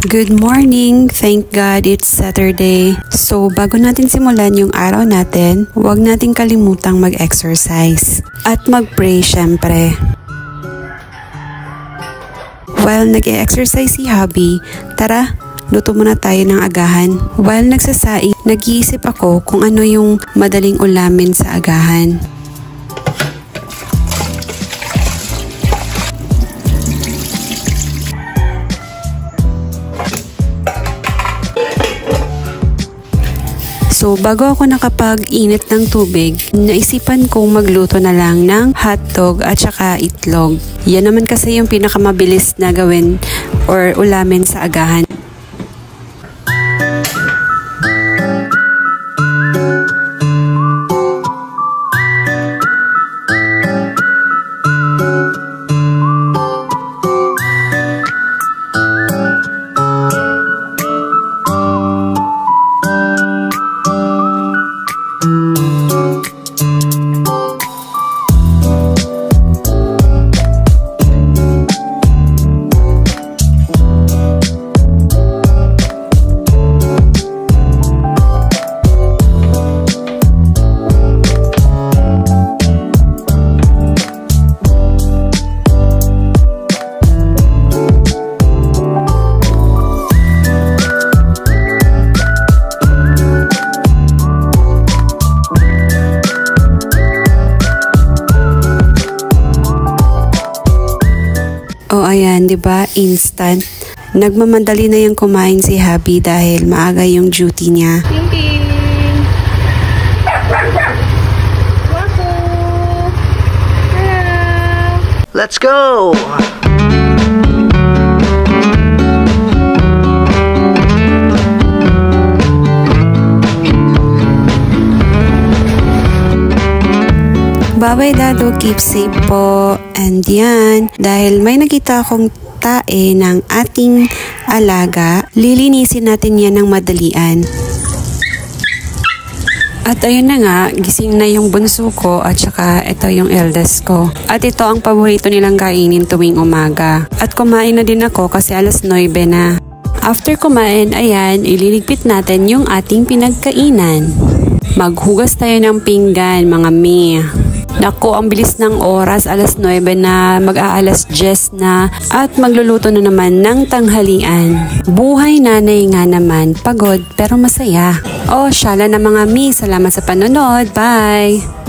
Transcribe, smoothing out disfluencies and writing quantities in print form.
Good morning! Thank God it's Saturday. So, bago natin simulan yung araw natin, huwag nating kalimutang mag-exercise. At mag-pray syempre. While nag-e-exercise si hubby, tara, luto muna tayo ng agahan. While nagsasaing, nag-iisip ako kung ano yung madaling ulamin sa agahan. So, bago ako nakapag-init ng tubig, naisipan kong magluto na lang ng hotdog at saka itlog. Yan naman kasi yung pinakamabilis na gawin or ulamin sa agahan. Oh, ayan, 'di ba? Instant. Nagmamadali na yung kumain si hubby dahil maaga yung duty niya. Ting-ting! Wako! Hello! Let's go! Bye-bye Dado, keep safe po. And yan, dahil may nakita akong tae ng ating alaga, lilinisin natin yan ng madalian. At ayun na nga, gising na yung bunso ko at saka ito yung eldest ko. At ito ang paborito nilang kainin tuwing umaga. At kumain na din ako kasi alas 9 na. After kumain, ayan, ililigpit natin yung ating pinagkainan. Maghugas tayo ng pinggan, mga mi. Naku, ang bilis ng oras, alas 9 na, mag-aalas 10 na, at magluluto na naman ng tanghalian. Buhay nanay nga naman, pagod pero masaya. Oh, syala na mga mi, salamat sa panonood, bye!